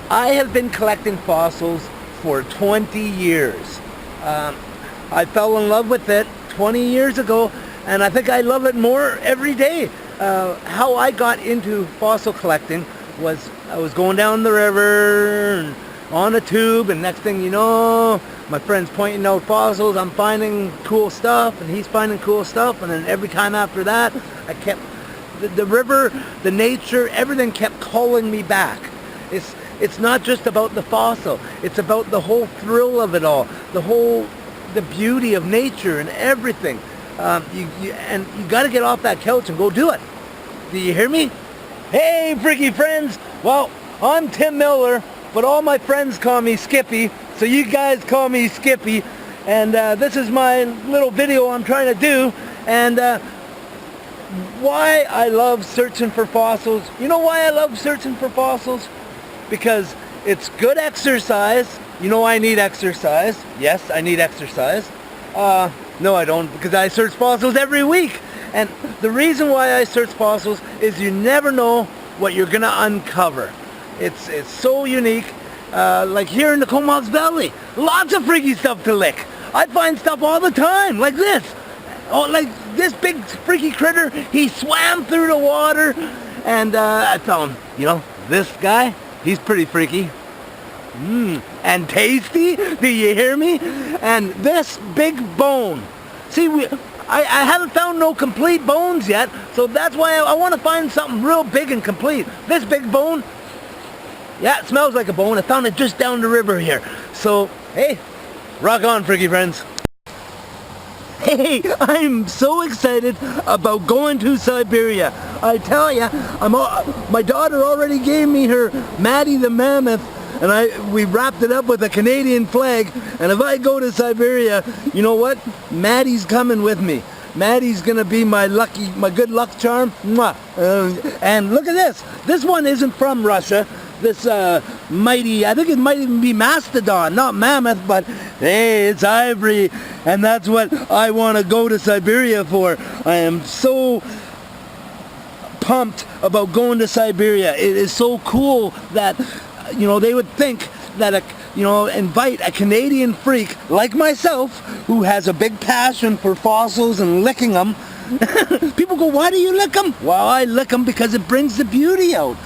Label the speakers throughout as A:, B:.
A: I have been collecting fossils for 20 years. I fell in love with it 20 years ago, and I think I love it more every day. How I got into fossil collecting was I was going down the river and on a tube, and next thing you know, my friend's pointing out fossils, I'm finding cool stuff, and he's finding cool stuff, and then every time after that, I kept, the river, the nature, everything kept calling me back. It's not just about the fossil, it's about the whole thrill of it all, the beauty of nature and everything. And you got to get off that couch and go do it. Do you hear me? Hey, freaky friends. Well, I'm Tim Miller, but all my friends call me Skippy, so you guys call me Skippy. And this is my little video I'm trying to do. And why I love searching for fossils. You know why I love searching for fossils? Because it's good exercise. You know I need exercise. Yes, I need exercise. No, I don't, because I search fossils every week. And the reason why I search fossils is you never know what you're going to uncover. It's so unique. Like here in the Comox Valley, lots of freaky stuff to lick. I find stuff all the time, like this. Oh, like this big freaky critter, he swam through the water, and I tell him, you know, this guy, he's pretty freaky. And tasty, do you hear me? And this big bone. See, I haven't found no complete bones yet, so that's why I want to find something real big and complete. This big bone, yeah, it smells like a bone. I found it just down the river here. So, hey, rock on, freaky friends. Hey, I'm so excited about going to Siberia. I tell ya, my daughter already gave me her Maddie the Mammoth, and we wrapped it up with a Canadian flag. And if I go to Siberia, you know what? Maddie's coming with me. Maddie's gonna be my good luck charm. Mwah. And look at this. This one isn't from Russia. This mighty, I think it might even be mastodon, not mammoth, but hey, it's ivory, and that's what I want to go to Siberia for. I am so pumped about going to Siberia. It is so cool that, you know, they would think that invite a Canadian freak like myself who has a big passion for fossils and licking them. People go, why do you lick them? Well, I lick them because it brings the beauty out.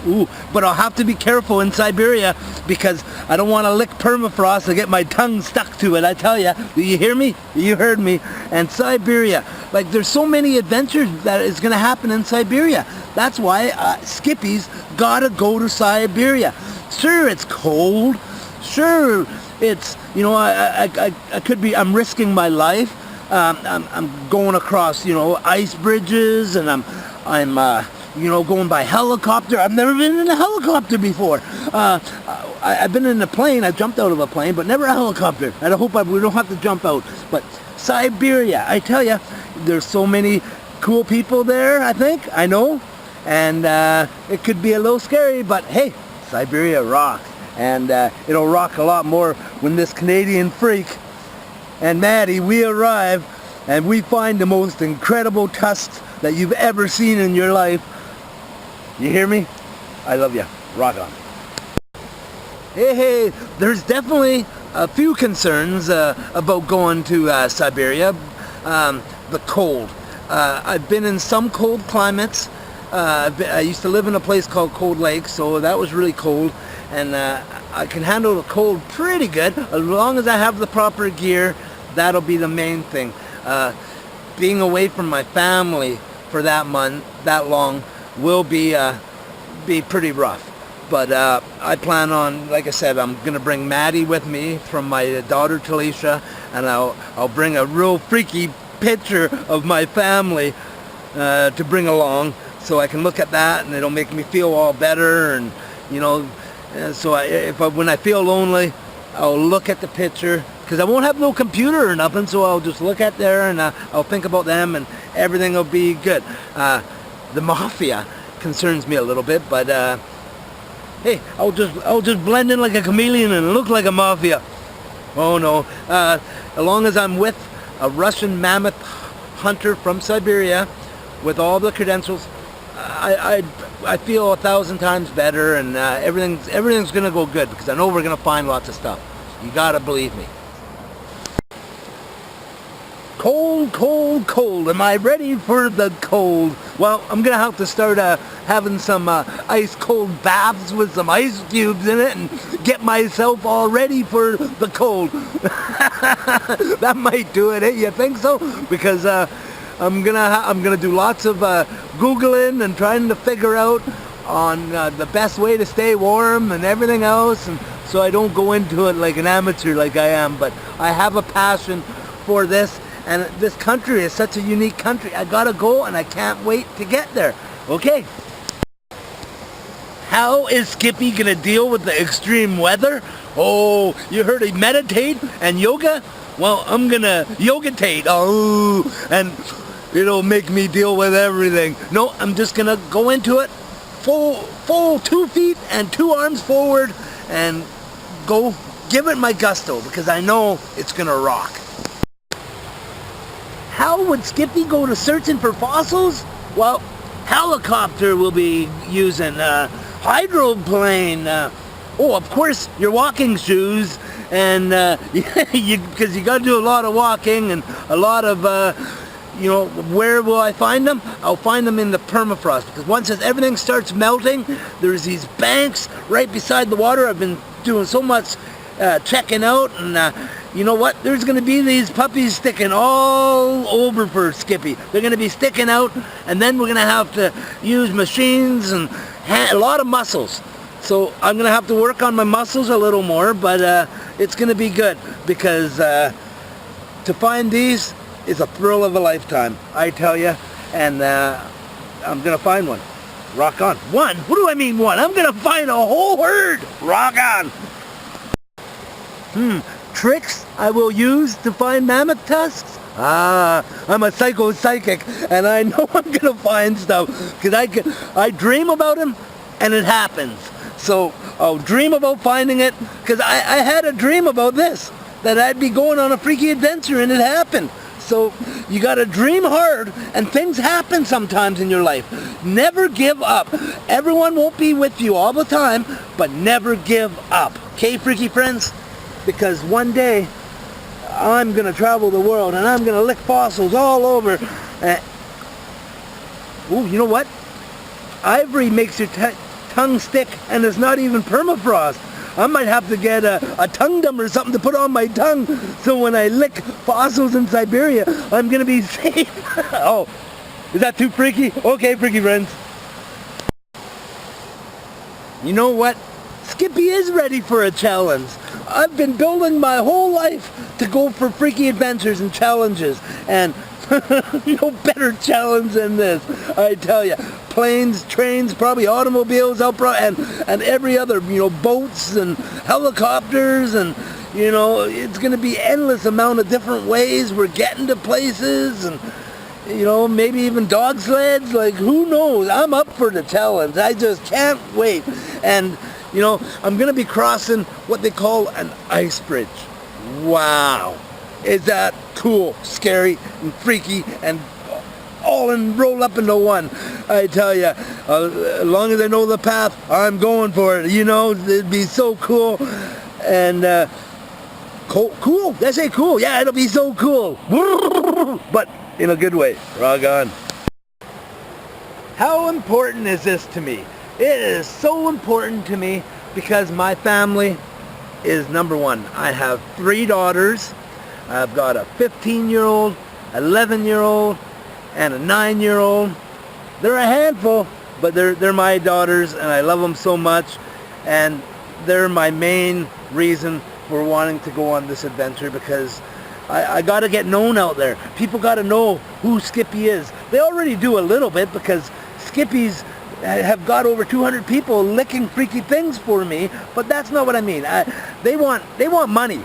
A: Ooh, but I'll have to be careful in Siberia because I don't want to lick permafrost and get my tongue stuck to it. I tell ya, do you hear me? You heard me. And Siberia, like there's so many adventures that is going to happen in Siberia. That's why Skippy's got to go to Siberia. Sure, it's cold. Sure, it's, you know, I'm risking my life. I'm going across, you know, ice bridges, and I'm you know, going by helicopter. I've never been in a helicopter before. I've been in a plane. I jumped out of a plane, but never a helicopter. And I hope we don't have to jump out. But Siberia, I tell you, there's so many cool people there, I think. I know. And it could be a little scary, but hey, Siberia rocks. And it'll rock a lot more when this Canadian freak and Maddie, we arrive and we find the most incredible tusks that you've ever seen in your life. You hear me? I love you. Rock on. Hey, there's definitely a few concerns about going to Siberia. The cold. I've been in some cold climates. I used to live in a place called Cold Lake, so that was really cold. And I can handle the cold pretty good. As long as I have the proper gear, that'll be the main thing. Being away from my family for that long, will be pretty rough. But I plan on, like I said, I'm gonna bring Maddie with me from my daughter Talisha, and I'll bring a real freaky picture of my family to bring along, so I can look at that and it'll make me feel all better. And you know, so when I feel lonely, I'll look at the picture, because I won't have no computer or nothing, so I'll just look at there and I'll think about them, and everything will be good. The mafia concerns me a little bit, but hey, I'll just blend in like a chameleon and look like a mafia. Oh no, as long as I'm with a Russian mammoth hunter from Siberia with all the credentials, I feel 1,000 times better, and everything's gonna go good because I know we're gonna find lots of stuff. You gotta believe me. Cold, cold, cold. Am I ready for the cold? Well, I'm gonna have to start having some ice cold baths with some ice cubes in it and get myself all ready for the cold. That might do it, eh? You think so? Because I'm gonna do lots of Googling and trying to figure out on the best way to stay warm and everything else, and so I don't go into it like an amateur like I am. But I have a passion for this, and this country is such a unique country. I gotta go, and I can't wait to get there. Okay. How is Skippy gonna deal with the extreme weather? Oh, you heard of meditate and yoga? Well, I'm gonna yogatate. Oh, and it'll make me deal with everything. No, I'm just gonna go into it full 2 feet and 2 arms forward and go give it my gusto, because I know it's gonna rock. How would Skippy go to searching for fossils? Well, helicopter will be using, hydroplane, oh, of course, your walking shoes, and because you got to do a lot of walking and a lot of, you know, where will I find them? I'll find them in the permafrost, because once everything starts melting, there's these banks right beside the water. I've been doing so much checking out, and you know what? There's going to be these puppies sticking all over for Skippy. They're going to be sticking out, and then we're going to have to use machines and a lot of muscles. So I'm going to have to work on my muscles a little more, but it's going to be good, because to find these is a thrill of a lifetime, I tell you, and I'm going to find one. Rock on. One? What do I mean one? I'm going to find a whole herd. Rock on. Tricks I will use to find mammoth tusks? I'm a psychic, and I know I'm going to find stuff, because I dream about them, and it happens. So I'll dream about finding it, because I had a dream about this, that I'd be going on a freaky adventure, and it happened. So you got to dream hard, and things happen sometimes in your life. Never give up. Everyone won't be with you all the time, but never give up. Okay, freaky friends? Because one day I'm going to travel the world, and I'm going to lick fossils all over. Oh, you know what? Ivory makes your tongue stick, and it's not even permafrost. I might have to get a tongue dum or something to put on my tongue, so when I lick fossils in Siberia, I'm going to be safe. Oh, is that too freaky? Okay, freaky friends. You know what? Skippy is ready for a challenge. I've been building my whole life to go for freaky adventures and challenges, and no better challenge than this, I tell you. Planes, trains, probably automobiles, and every other, you know, boats and helicopters, and, you know, it's going to be endless amount of different ways we're getting to places, and, you know, maybe even dog sleds. Like, who knows? I'm up for the challenge. I just can't wait. And, you know, I'm going to be crossing what they call an ice bridge. Wow. Is that cool, scary, and freaky, and all rolled up into one, I tell you. As long as I know the path, I'm going for it. You know, it'd be so cool. And cool? Did I say cool? Yeah, it'll be so cool. But in a good way. Rock on. How important is this to me? It is so important to me because my family is number one. I have 3 daughters. I've got a 15-year-old, 11-year-old, and a 9-year-old. They're a handful, but they're my daughters, and I love them so much, and they're my main reason for wanting to go on this adventure, because I got to get known out there. People got to know who Skippy is. They already do a little bit, because Skippies have got over 200 people licking freaky things for me, but that's not what I mean. They want money.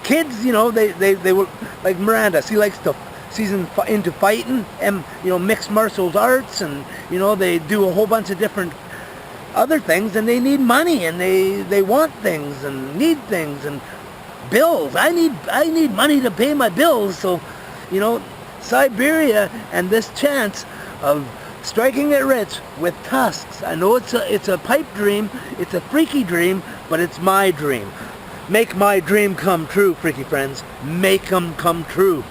A: Kids, you know, they will, like Miranda, she's into fighting and, you know, mixed martial arts, and, you know, they do a whole bunch of different other things, and they need money, and they want things and need things and bills. I need money to pay my bills. So, you know, Siberia and this chance of striking it rich with tusks. I know it's a pipe dream, it's a freaky dream, but it's my dream. Make my dream come true, freaky friends. Make them come true.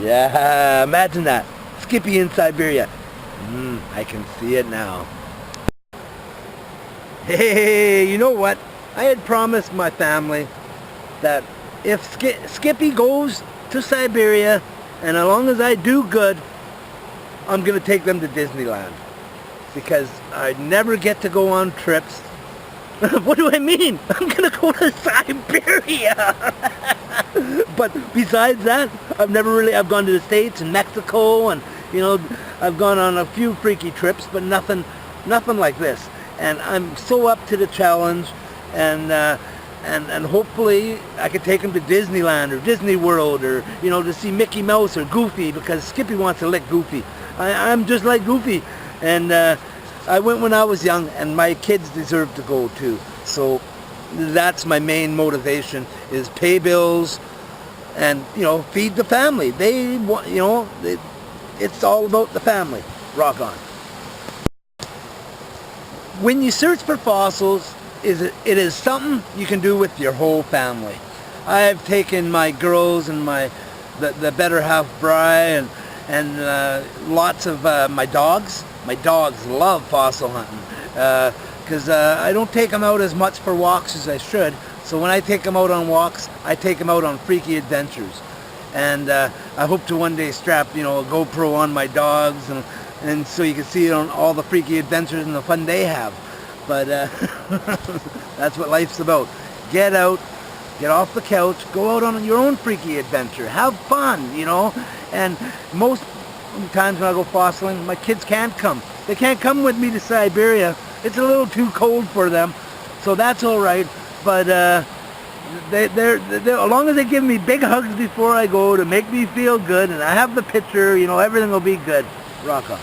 A: Yeah, imagine that. Skippy in Siberia. I can see it now. Hey, you know what? I had promised my family that if Skippy goes to Siberia, and as long as I do good, I'm going to take them to Disneyland. Because I never get to go on trips. What do I mean? I'm going to go to Siberia. But besides that, I've gone to the States and Mexico, and I've gone on a few freaky trips, but nothing like this. And I'm so up to the challenge, and hopefully I could take him to Disneyland or Disney World, or to see Mickey Mouse or Goofy, because Skippy wants to lick Goofy. I'm just like Goofy, and I went when I was young, and my kids deserve to go too. So that's my main motivation, is pay bills and feed the family. They want, it's all about the family. Rock on. When you search for fossils, it is something you can do with your whole family. I've taken my girls and the better half Bri and lots of my dogs. My dogs love fossil hunting because I don't take them out as much for walks as I should. So when I take them out on walks, I take them out on freaky adventures. And I hope to one day strap a GoPro on my dogs, and so you can see on all the freaky adventures and the fun they have. But that's what life's about. Get out, get off the couch, go out on your own freaky adventure, have fun, And most times when I go fossiling, my kids can't come. They can't come with me to Siberia. It's a little too cold for them, so that's all right. But they're as long as they give me big hugs before I go to make me feel good, and I have the picture, everything will be good. Rock on.